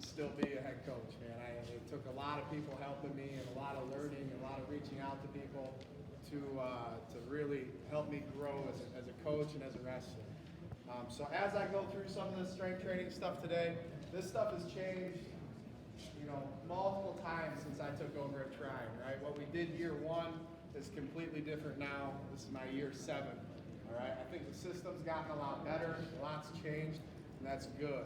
still be a head coach, man. It took a lot of people helping me and a lot of learning and a lot of reaching out to people to really help me grow as a coach and as a wrestler. So as I go through some of this strength training stuff today, this stuff has changed, multiple times since I took over at Trine, right? What we did year 1 is completely different now. This is my year 7, all right? I think the system's gotten a lot better, a lot's changed, and that's good.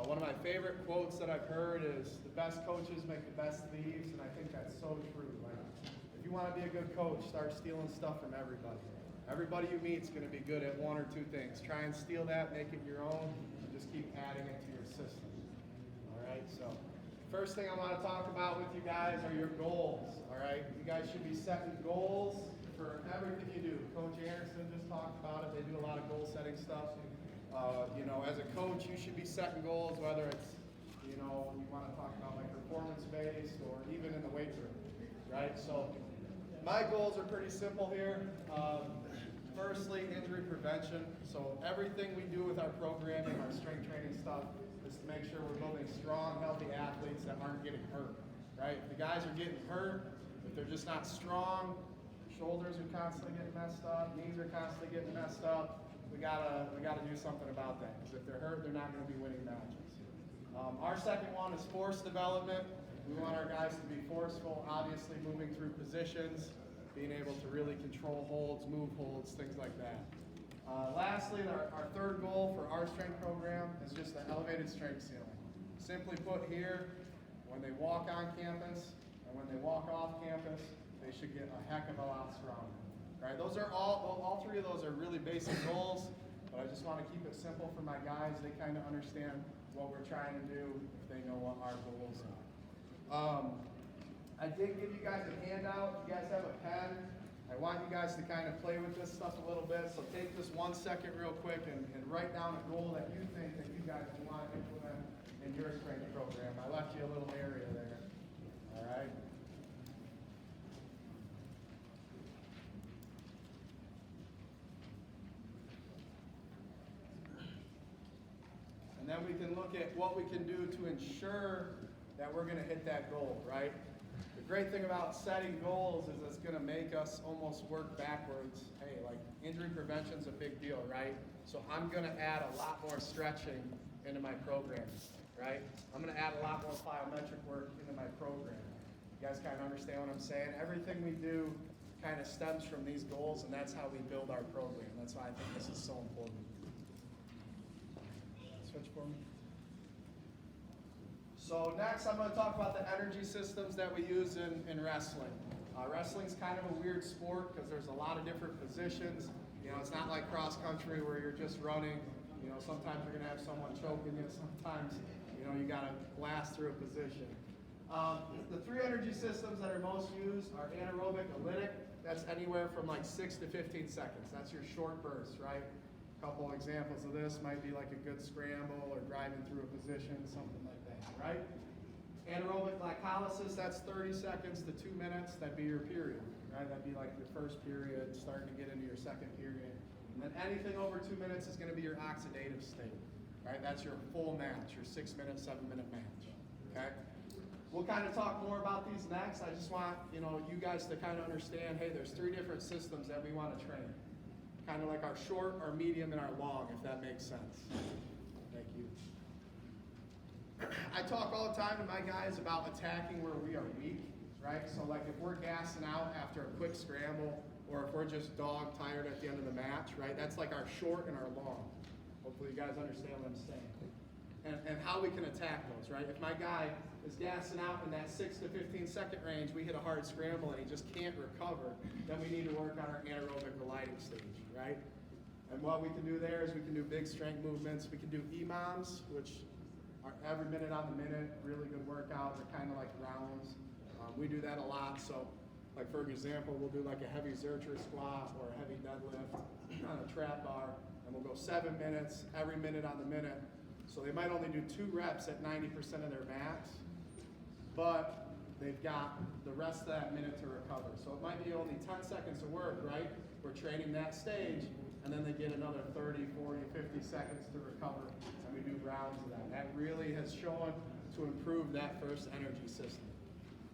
One of my favorite quotes that I've heard is, the best coaches make the best thieves, and I think that's so true. Like, if you want to be a good coach, start stealing stuff from everybody. Everybody you meet is going to be good at 1 or 2 things. Try and steal that, make it your own, and just keep adding it to your system. All right, so first thing I want to talk about with you guys are your goals. All right, you guys should be setting goals for everything you do. Coach Anderson just talked about it. They do a lot of goal setting stuff. As a coach, you should be setting goals, whether it's, you want to talk about like performance-based or even in the weight room, right? So my goals are pretty simple here. Firstly, injury prevention. So everything we do with our programming, our strength training stuff, is to make sure we're building strong, healthy athletes that aren't getting hurt, right? If the guys are getting hurt, if they're just not strong, shoulders are constantly getting messed up, knees are constantly getting messed up, we gotta do something about that, because if they're hurt, they're not going to be winning matches. Our second one is force development. We want our guys to be forceful, obviously moving through positions, being able to really control holds, move holds, things like that. Lastly, our third goal for our strength program is just the elevated strength ceiling. Simply put here, when they walk on campus and when they walk off campus, they should get a heck of a lot stronger. Right? Those are all 3 of those are really basic goals, but I just want to keep it simple for my guys. They kind of understand what we're trying to do if they know what our goals are. I did give you guys a handout. If you guys have a pen, I want you guys to kind of play with this stuff a little bit. So take this 1 second real quick and write down a goal that you think that you guys want to implement in your strength program. I left you a little area there. All right. And then we can look at what we can do to ensure that we're going to hit that goal, right? The great thing about setting goals is it's going to make us almost work backwards. Hey, like injury prevention is a big deal, right? So I'm going to add a lot more stretching into my program, right? I'm going to add a lot more plyometric work into my program. You guys kind of understand what I'm saying? Everything we do kind of stems from these goals, and that's how we build our program. That's why I think this is so important. Switch for me. So next I'm going to talk about the energy systems that we use in wrestling. Wrestling's kind of a weird sport because there's a lot of different positions. It's not like cross country where you're just running. Sometimes you're going to have someone choking you. Sometimes, you got to blast through a position. The 3 energy systems that are most used are anaerobic, elliptic. That's anywhere from like 6 to 15 seconds. That's your short burst, right? A couple examples of this might be like a good scramble or driving through a position, something like that, right? Anaerobic glycolysis, that's 30 seconds to 2 minutes. That'd be your period, right? That'd be like your first period, starting to get into your second period. And then anything over 2 minutes is going to be your oxidative state, right? That's your full match, your 6-minute, 7-minute match, okay? We'll kind of talk more about these next. I just want, you guys to kind of understand, hey, there's 3 different systems that we want to train. Kind of like our short, our medium, and our long, if that makes sense. Thank you. I talk all the time to my guys about attacking where we are weak, right? So like if we're gassing out after a quick scramble, or if we're just dog tired at the end of the match, right? That's like our short and our long. Hopefully you guys understand what I'm saying. And how we can attack those, right? If my guy is gassing out in that 6 to 15 second range, we hit a hard scramble and he just can't recover, then we need to work on our anaerobic gliding stage, right? And what we can do there is we can do big strength movements. We can do EMOMs, which are every minute on the minute, really good workout. They're kind of like rounds. We do that a lot. So like for example, we'll do like a heavy Zercher squat or a heavy deadlift on a trap bar, and we'll go 7 minutes, every minute on the minute. So they might only do 2 reps at 90% of their max, but they've got the rest of that minute to recover. So it might be only 10 seconds of work, right? We're training that stage, and then they get another 30, 40, 50 seconds to recover, and we do rounds of that. That really has shown to improve that first energy system.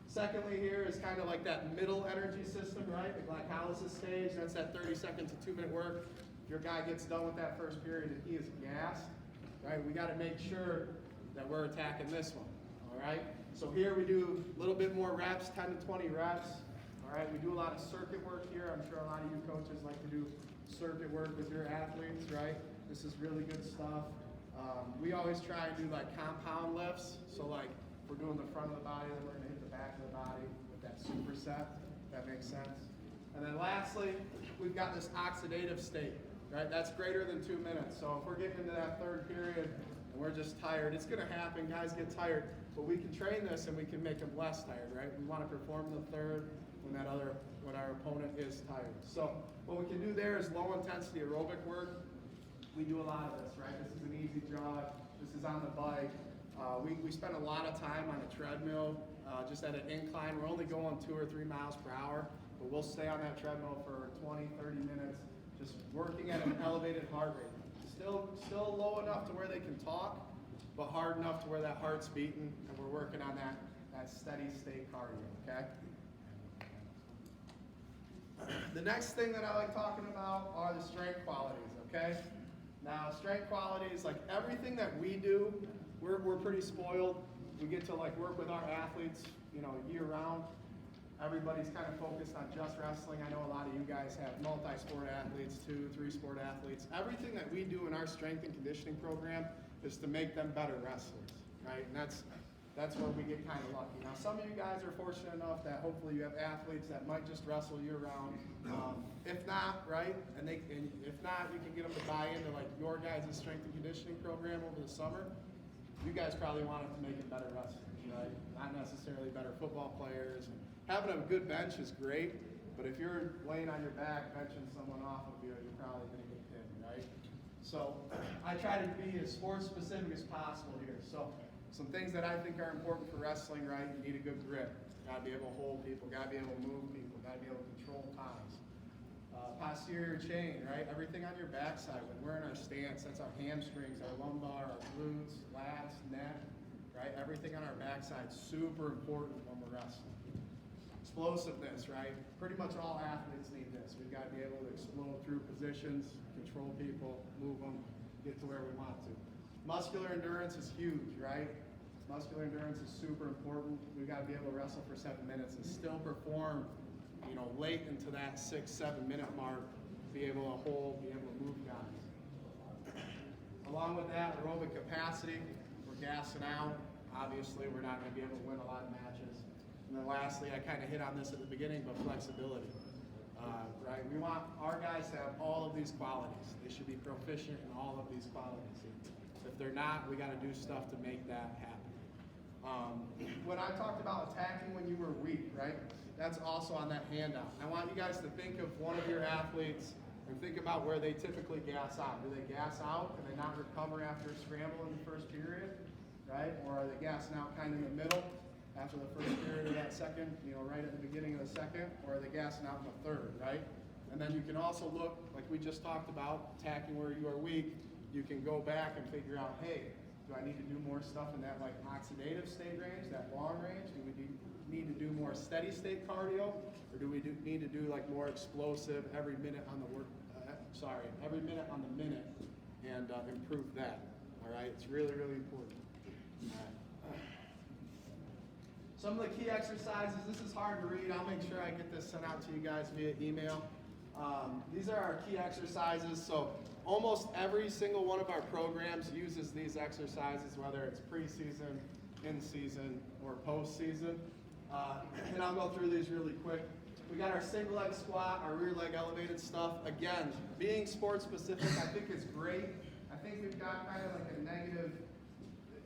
Secondly here is kind of like that middle energy system, right? The glycolysis stage, that's that 30-second to 2-minute work. If your guy gets done with that first period and he is gassed, right? We got to make sure that we're attacking this one, all right? So here we do a little bit more reps, 10 to 20 reps, all right? We do a lot of circuit work here. I'm sure a lot of you coaches like to do circuit work with your athletes, right? This is really good stuff. We always try and do like compound lifts. So like we're doing the front of the body, then we're gonna hit the back of the body with that superset. That makes sense. And then lastly, we've got this oxidative state, right? That's greater than 2 minutes. So if we're getting into that third period and we're just tired, it's gonna happen, guys get tired, but we can train this and we can make them less tired, right? We wanna perform the third when our opponent is tired. So what we can do there is low intensity aerobic work. We do a lot of this, right? This is an easy jog. This is on the bike. We spend a lot of time on a treadmill, just at an incline. We're only going 2 or 3 miles per hour, but we'll stay on that treadmill for 20, 30 minutes, just working at an elevated heart rate. Still low enough to where they can talk, but hard enough to where that heart's beating, and we're working on that steady state cardio, okay? The next thing that I like talking about are the strength qualities, okay? Now, strength qualities, like everything that we do, we're pretty spoiled. We get to like work with our athletes, you know, year round. Everybody's kind of focused on just wrestling. I know a lot of you guys have multi-sport athletes, 2, 3 sport athletes. Everything that we do in our strength and conditioning program is to make them better wrestlers, right? And that's where we get kind of lucky. Now, some of you guys are fortunate enough that hopefully you have athletes that might just wrestle year-round. If not, right, and if not, you can get them to buy into like your guys' strength and conditioning program over the summer. You guys probably want it to make them better wrestlers, right? Not necessarily better football players. And having a good bench is great, but if you're laying on your back benching someone off of you, you're probably going to get pinned, right? So I try to be as sports specific as possible here. So some things that I think are important for wrestling, right? You need a good grip. Got to be able to hold people. Got to be able to move people. Got to be able to control ties. Posterior chain, right? Everything on your backside. When we're in our stance, that's our hamstrings, our lumbar, our glutes, lats, neck, right? Everything on our backside, super important when we're wrestling. Explosiveness, right? Pretty much all athletes need this. We've got to be able to explode through positions, control people, move them, get to where we want to. Muscular endurance is huge, right? Muscular endurance is super important. We've got to be able to wrestle for 7 minutes and still perform, you know, late into that 6-7 minute mark, be able to hold, be able to move guys. Along with that, aerobic capacity, we're gassing out. Obviously, we're not going to be able to win a lot of matches. And then lastly, I kind of hit on this at the beginning, but flexibility. Right? We want our guys to have all of these qualities. They should be proficient in all of these qualities. If they're not, we got to do stuff to make that happen. When I talked about attacking when you were weak, right? That's also on that handout. I want you guys to think of one of your athletes and think about where they typically gas out. Do they gas out? Can they not recover after a scramble in the first period, right? Or are they gassing out kind of in the middle after the first period of that second, you know, right at the beginning of the second? Or are they gassing out in the third, right? And then you can also look, like we just talked about, attacking where you are weak. You can go back and figure out, hey, do I need to do more stuff in that like oxidative state range, that long range? Do we need to do more steady state cardio? Or do we need to do like more explosive every minute on the every minute on the minute and improve that, all right? It's really, really important. Some of the key exercises, this is hard to read. I'll make sure I get this sent out to you guys via email. These are our key exercises. So almost every single one of our programs uses these exercises, whether it's preseason, in-season, or post-season. And I'll go through these really quick. We got our single leg squat, our rear leg elevated stuff. Again, being sport specific, I think is great. I think we've got kind of like a negative,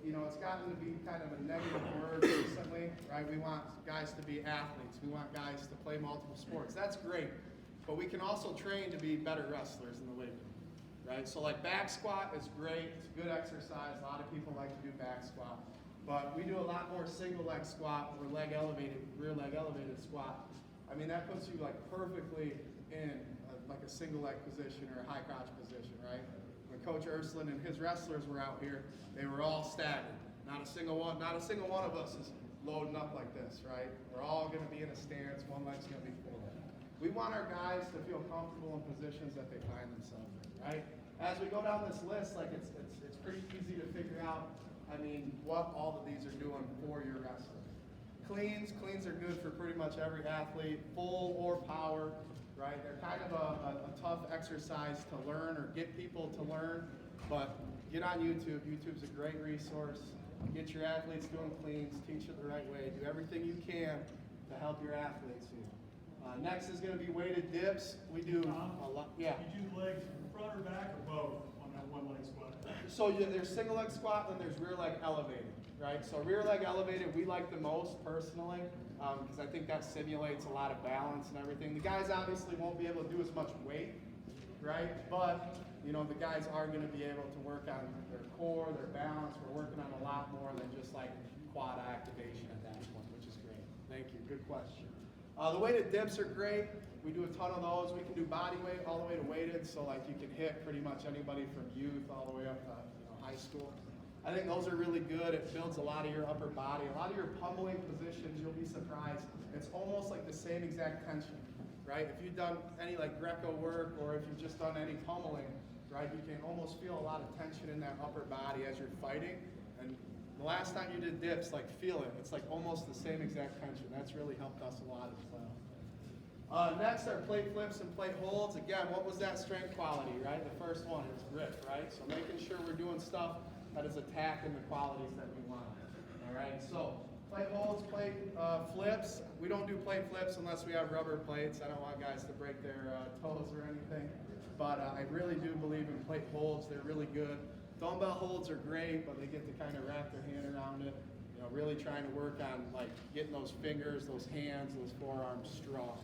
you know, it's gotten to be kind of a negative word recently, right? We want guys to be athletes. We want guys to play multiple sports. That's great. But we can also train to be better wrestlers in the weight room, right? So like back squat is great. It's a good exercise. A lot of people like to do back squat. But we do a lot more single leg squat or leg elevated, rear leg elevated squat. I mean, that puts you like perfectly in like a single leg position or a high crotch position, right? When Coach Ursland and his wrestlers were out here, they were all staggered, Not a single one of us is loading up like this, right? We're all going to be in a stance. One leg's going to be forward. We want our guys to feel comfortable in positions that they find themselves in, right? As we go down this list, like it's pretty easy to figure out, I mean, what all of these are doing for your wrestling. Cleans are good for pretty much every athlete, full or power, right? They're kind of a tough exercise to learn or get people to learn, but get on YouTube. YouTube's a great resource. Get your athletes doing cleans, teach it the right way, do everything you can to help your athletes here. Next is going to be weighted dips. We do a lot. Yeah. You do legs front or back or both on that one leg squat? So there's single leg squat, then there's rear leg elevated, right? So rear leg elevated we like the most personally because I think that simulates a lot of balance and everything. The guys obviously won't be able to do as much weight, right? But you know, the guys are going to be able to work on their core, their balance. We're working on a lot more than just like quad activation at that point, which is great. Thank you. Good question. The weighted dips are great. We do a ton of those. We can do body weight all the way to weighted, so like you can hit pretty much anybody from youth all the way up to high school. I think those are really good. It builds a lot of your upper body. A lot of your pummeling positions, you'll be surprised. It's almost like the same exact tension, right? If you've done any like Greco work or if you've just done any pummeling, right, you can almost feel a lot of tension in that upper body as you're fighting. And the last time you did dips, like feel it. It's like almost the same exact tension. That's really helped us a lot as well. Next are plate flips and plate holds. Again, what was that strength quality, right? The first one is grip, right? So making sure we're doing stuff that is attacking the qualities that we want. All right, so plate holds, plate flips. We don't do plate flips unless we have rubber plates. I don't want guys to break their toes or anything. But I really do believe in plate holds. They're really good. Dumbbell holds are great, but they get to kind of wrap their hand around it. You know, really trying to work on like getting those fingers, those hands, those forearms strong.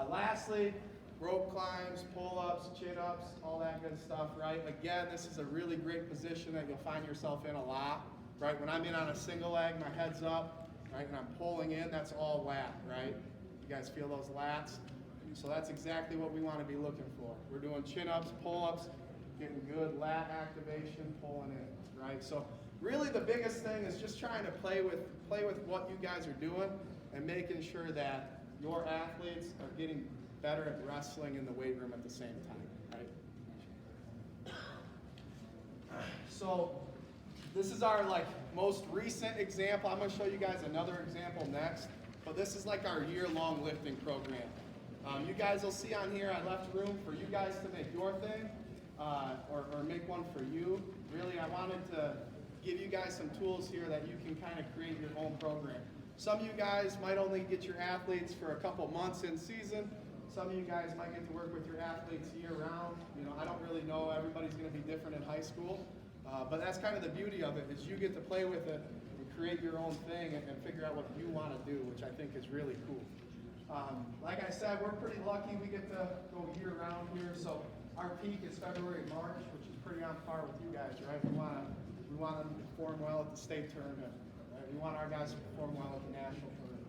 Lastly, rope climbs, pull-ups, chin-ups, all that good stuff, right? Again, this is a really great position that you'll find yourself in a lot, right? When I'm in on a single leg, my head's up, right, and I'm pulling in, that's all lat, right? You guys feel those lats? So that's exactly what we want to be looking for. We're doing chin-ups, pull-ups, getting good lat activation, pulling in, right? So really the biggest thing is just trying to play with what you guys are doing and making sure that your athletes are getting better at wrestling in the weight room at the same time, right? So this is our like most recent example. I'm going to show you guys another example next, but this is like our year-long lifting program. You guys will see on here I left room for you guys to make your thing or make one for you. Really, I wanted to give you guys some tools here that you can kind of create your own program. Some of you guys might only get your athletes for a couple months in season. Some of you guys might get to work with your athletes year-round. You know, I don't really know. Everybody's going to be different in high school. But that's kind of the beauty of it, is you get to play with it and create your own thing and figure out what you want to do, which I think is really cool. Like I said, we're pretty lucky. We get to go year-round here. So our peak is February, March, which is pretty on par with you guys, right? We want them to perform well at the state tournament. Right? We want our guys to perform well at the national tournament.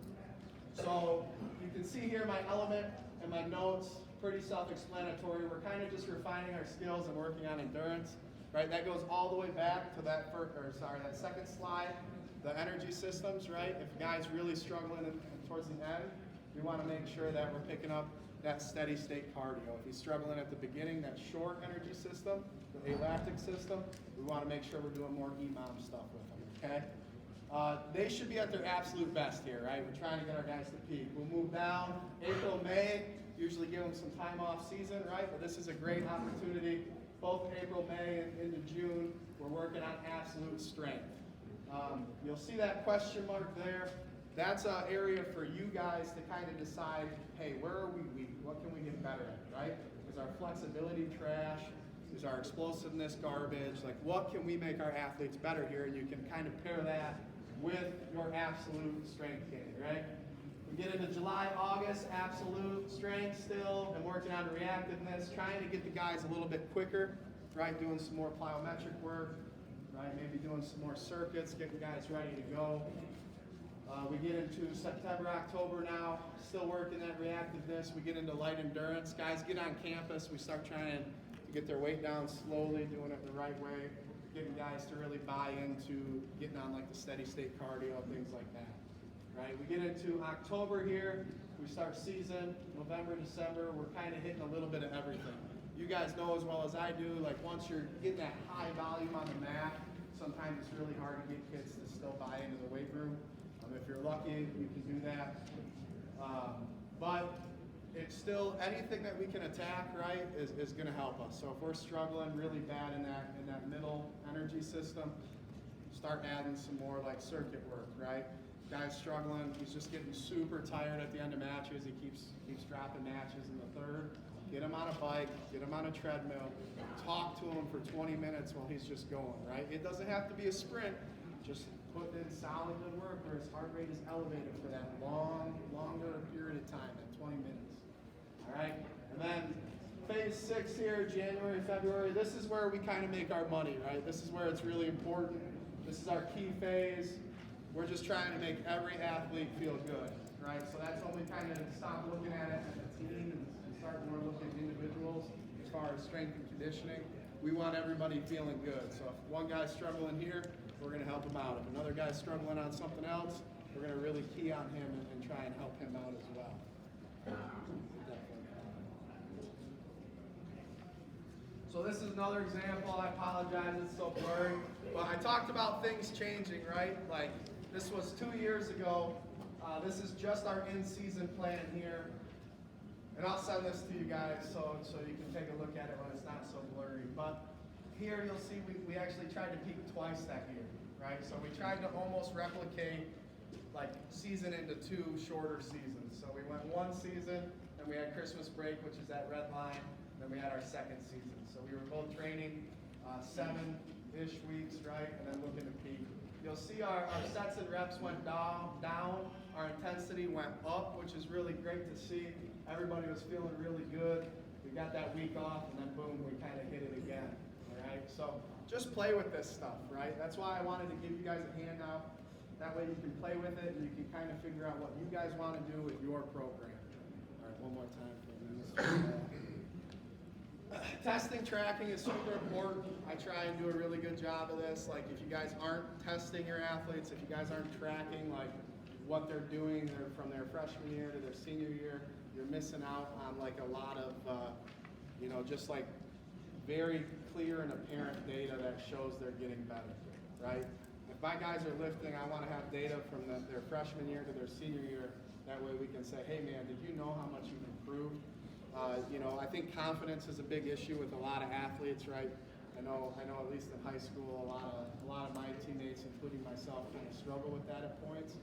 So you can see here my element and my notes, pretty self-explanatory. We're kind of just refining our skills and working on endurance, right? That goes all the way back to that second slide, the energy systems, right? If a guy's really struggling towards the end, we want to make sure that we're picking up that steady state cardio. If he's struggling at the beginning, that short energy system, the alactic system, we want to make sure we're doing more EMOM stuff with them, okay? They should be at their absolute best here, right? We're trying to get our guys to peak. We'll move down. April, May, usually give them some time off season, right? But this is a great opportunity. Both April, May, and into June, we're working on absolute strength. You'll see that question mark there. That's an area for you guys to kind of decide, hey, where are we weak? What can we get better at, right? Is our flexibility trash? Is our explosiveness garbage? Like, what can we make our athletes better here? And you can kind of pair that with your absolute strength gain, right? We get into July, August, absolute strength still, and working on reactiveness, trying to get the guys a little bit quicker, right? Doing some more plyometric work, right? Maybe doing some more circuits, getting guys ready to go. We get into September, October now, still working that reactiveness. We get into light endurance. Guys get on campus. We start trying to get their weight down slowly, doing it the right way. getting guys to really buy into getting on like the steady state cardio, things like that, right? We get into October here, we start season, November, December, we're kind of hitting a little bit of everything. You guys know as well as I do, like once you're getting that high volume on the mat, sometimes it's really hard to get kids to still buy into the weight room. If you're lucky, you can do that. But it's still, anything that we can attack, right, is going to help us. So if we're struggling really bad in that middle energy system, start adding some more like circuit work, right? Guy's struggling, he's just getting super tired at the end of matches. He keeps dropping matches in the third. Get him on a bike, get him on a treadmill, talk to him for 20 minutes while he's just going, right? It doesn't have to be a sprint, just putting in solid good work where his heart rate is elevated for that longer period of time, that 20 minutes. All right, and then phase 6 here, January, February, this is where we kind of make our money, right? This is where it's really important. This is our key phase. We're just trying to make every athlete feel good, right? So that's when we kind of stop looking at it as a team and start more looking at individuals as far as strength and conditioning. We want everybody feeling good. So if one guy's struggling here, we're going to help him out. If another guy's struggling on something else, we're going to really key on him and try and help him out as well. So this is another example. I apologize, it's so blurry. But I talked about things changing, right? Like this was 2 years ago. This is just our in-season plan here. And I'll send this to you guys so you can take a look at it when it's not so blurry. But here you'll see we actually tried to peak twice that year, right? So we tried to almost replicate like season into 2 shorter seasons. So we went 1 season, and we had Christmas break, which is that red line, then we had our 2nd season. So we were both training 7-ish weeks, right? And then looking to peak. You'll see our sets and reps went down, our intensity went up, which is really great to see. Everybody was feeling really good. We got that week off, and then boom, we kind of hit it again. Right? So just play with this stuff, right? That's why I wanted to give you guys a handout. That way you can play with it and you can kind of figure out what you guys want to do with your program. All right, one more time for this. Testing, tracking is super important. I try and do a really good job of this. Like if you guys aren't testing your athletes, if you guys aren't tracking like what they're doing from their freshman year to their senior year, you're missing out on like a lot of, just like very clear and apparent data that shows they're getting better, right? If my guys are lifting, I want to have data from their freshman year to their senior year. That way we can say, hey man, did you know how much you've improved? I think confidence is a big issue with a lot of athletes, right? I know at least in high school, a lot of my teammates, including myself, kind of struggle with that at points.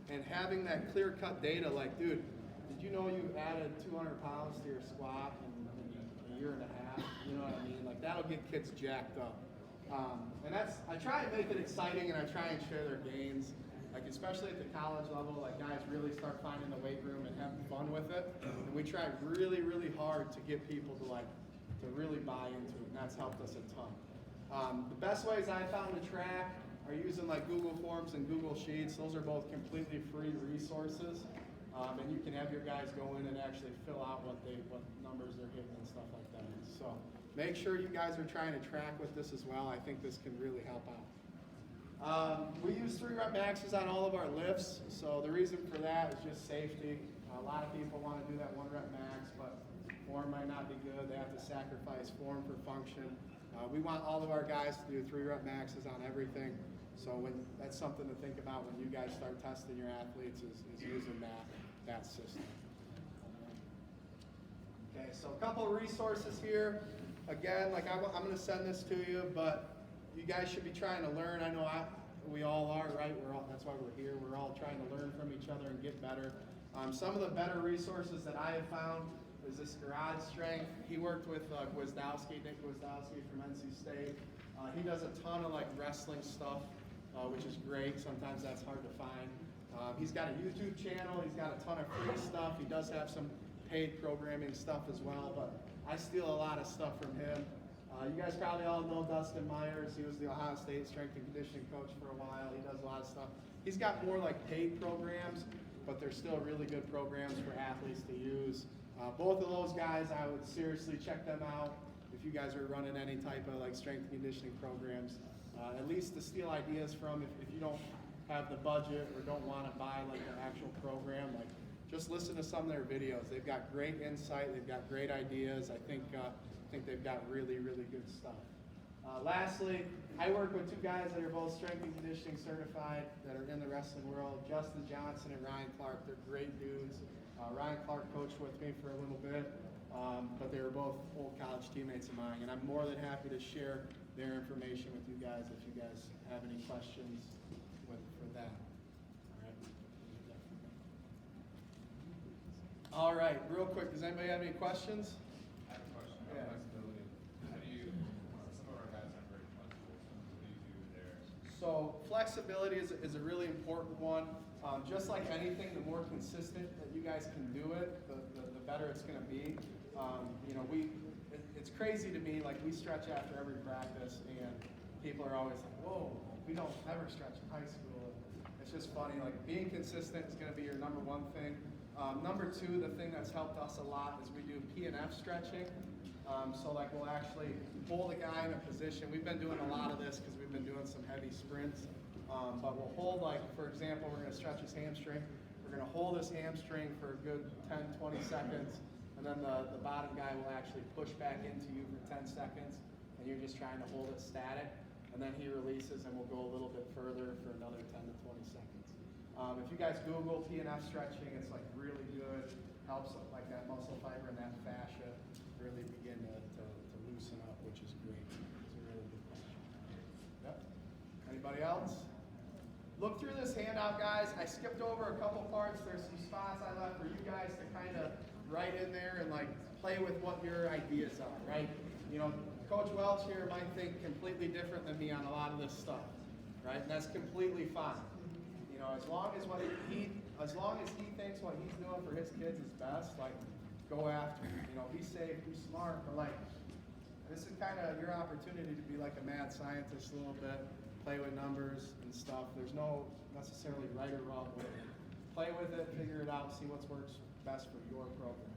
And having that clear-cut data, like, dude, did you know you added 200 pounds to your squat in a year and a half? You know what I mean? Like that'll get kids jacked up. And I try and make it exciting, and I try and share their gains. Like especially at the college level, like guys really start finding the weight room and having fun with it. And we try really, really hard to get people to really buy into it, and that's helped us a ton. The best ways I found to track are using like Google Forms and Google Sheets. Those are both completely free resources. And you can have your guys go in and actually fill out what numbers they're hitting and stuff like that. So make sure you guys are trying to track with this as well. I think this can really help out. We use 3-rep maxes on all of our lifts. So the reason for that is just safety. A lot of people want to do that 1-rep max, but form might not be good. They have to sacrifice form for function. We want all of our guys to do 3-rep maxes on everything. So that's something to think about when you guys start testing your athletes is using that system. Okay, so a couple of resources here. Again, like I'm going to send this to you, but you guys should be trying to learn. I know we all are, right? That's why we're here. We're all trying to learn from each other and get better. Some of the better resources that I have found is this Garage Strength. He worked with Nick Gwizdowski from NC State. He does a ton of like wrestling stuff, which is great. Sometimes that's hard to find. He's got a YouTube channel. He's got a ton of free stuff. He does have some paid programming stuff as well, but I steal a lot of stuff from him. You guys probably all know Dustin Myers. He was the Ohio State strength and conditioning coach for a while. He does a lot of stuff. He's got more like paid programs, but they're still really good programs for athletes to use. Both of those guys, I would seriously check them out. if you guys are running any type of like strength and conditioning programs, at least to steal ideas from. If you don't have the budget or don't want to buy like the actual program, like just listen to some of their videos. They've got great insight. They've got great ideas. I think they've got really, really good stuff. Lastly, I work with two guys that are both strength and conditioning certified that are in the wrestling world, Justin Johnson and Ryan Clark. They're great dudes. Ryan Clark coached with me for a little bit, but they were both old college teammates of mine, and I'm more than happy to share their information with you guys if you guys have any questions for that. All right, real quick, does anybody have any questions? I have a question Yeah. about flexibility. How do you, some of our guys aren't very flexible, so what do you do there? So flexibility is a really important one. Just like anything, the more consistent that you guys can do it, the better it's going to be. You know, it's crazy to me, like we stretch after every practice and people are always like, whoa, we don't ever stretch in high school. It's just funny, like being consistent is going to be your number one thing. Number two, the thing that's helped us a lot is we do P&F stretching. So like we'll actually hold a guy in a position. We've been doing a lot of this because we've been doing some heavy sprints. But we'll hold, like, for example, we're going to stretch his hamstring. We're going to hold his hamstring for a good 10, 20 seconds. And then the bottom guy will actually push back into you for 10 seconds. And you're just trying to hold it static. And then he releases and we'll go a little bit further for another 10 to 20 seconds. If you guys Google P&F stretching, it's like really good. Helps like that muscle fiber and that fascia really begin to loosen up, which is great. It's a really good question. Yep. Anybody else? Look through this handout, guys. I skipped over a couple parts. There's some spots I left for you guys to kind of write in there and like play with what your ideas are, right? You know, Coach Welch here might think completely different than me on a lot of this stuff, right? And that's completely fine. You know, as long as he thinks what he's doing for his kids is best, like go after it. You know, be safe, be smart, but like this is kind of your opportunity to be like a mad scientist a little bit. Play with numbers and stuff. There's no necessarily right or wrong way. Play with it, figure it out, see what works best for your program.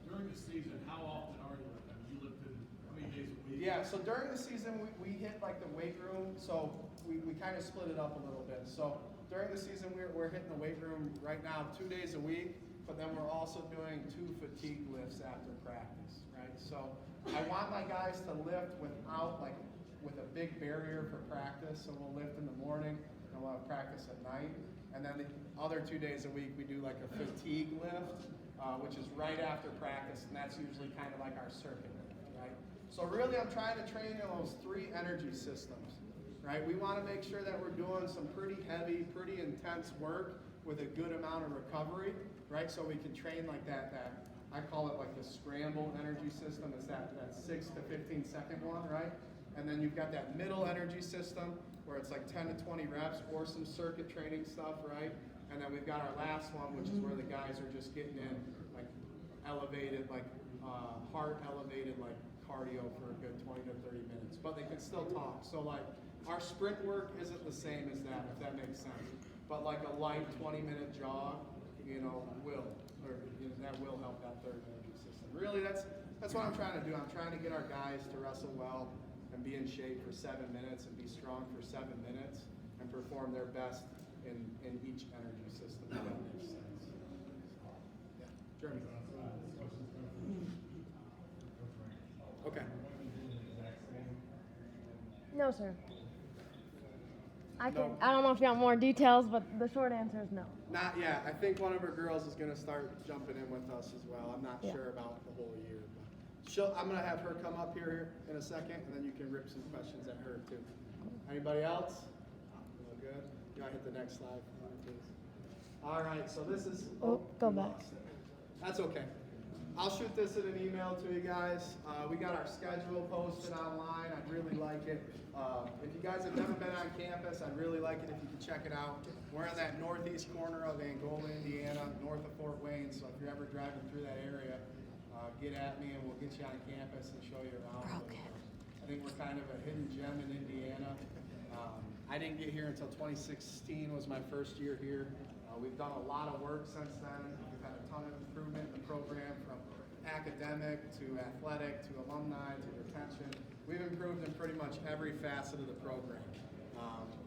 During the season, how often are you lifting? You lifted how many days a week? Yeah, so during the season, we hit like the weight room, so we kind of split it up a little bit. So during the season, we're hitting the weight room right now 2 days a week, but then we're also doing 2 fatigue lifts after practice, right? So I want my guys to lift without like with a big barrier for practice. So we'll lift in the morning and we'll have practice at night. And then the other 2 days a week, we do like a fatigue lift, which is right after practice. And that's usually kind of like our circuit lift, right? So really I'm trying to train in those 3 energy systems, right? We want to make sure that we're doing some pretty heavy, pretty intense work with a good amount of recovery, right? So we can train like that I call it like the scramble energy system. It's that 6 to 15 second one, right? And then you've got that middle energy system where it's like 10 to 20 reps or some circuit training stuff, right? And then we've got our last one, which is where the guys are just getting in like elevated, like heart elevated, like cardio for a good 20 to 30 minutes. But they can still talk. So like our sprint work isn't the same as that, if that makes sense. But like a light 20-minute jog, you know, that will help that third energy system. Really, that's what I'm trying to do. I'm trying to get our guys to wrestle well and be in shape for 7 minutes and be strong for 7 minutes and perform their best in each energy system, if that makes sense. Yeah, Jeremy. Okay. No, sir. I No. don't know if you want more details, but the short answer is no. Not yet. I think one of our girls is going to start jumping in with us as well. I'm not Yeah. sure about the whole year. But I'm going to have her come up here in a second, and then you can rip some questions at her too. Anybody else? All good? You want to hit the next slide, please? All right. So this is. Oh, go we back. lost it. That's okay. I'll shoot this in an email to you guys. We got our schedule posted online. I'd really like it. If you guys have never been on campus, I'd really like it if you could check it out. We're in that northeast corner of Angola, Indiana, north of Fort Wayne. So if you're ever driving through that area, get at me and we'll get you on campus and show you around. But, I think we're kind of a hidden gem in Indiana. I didn't get here until 2016 was my first year here. We've done a lot of work since then. We've had a ton of improvement in the program from academic to athletic to alumni to retention. We've improved in pretty much every facet of the program.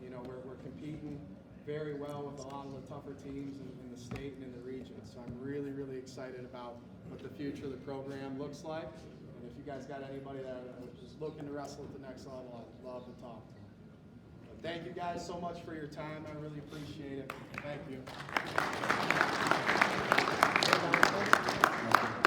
You know, we're competing very well with a lot of the tougher teams in the state and in the region. So I'm really, really excited about what the future of the program looks like. And if you guys got anybody that is looking to wrestle at the next level, I'd love to talk to them. But thank you guys so much for your time. I really appreciate it. Thank you.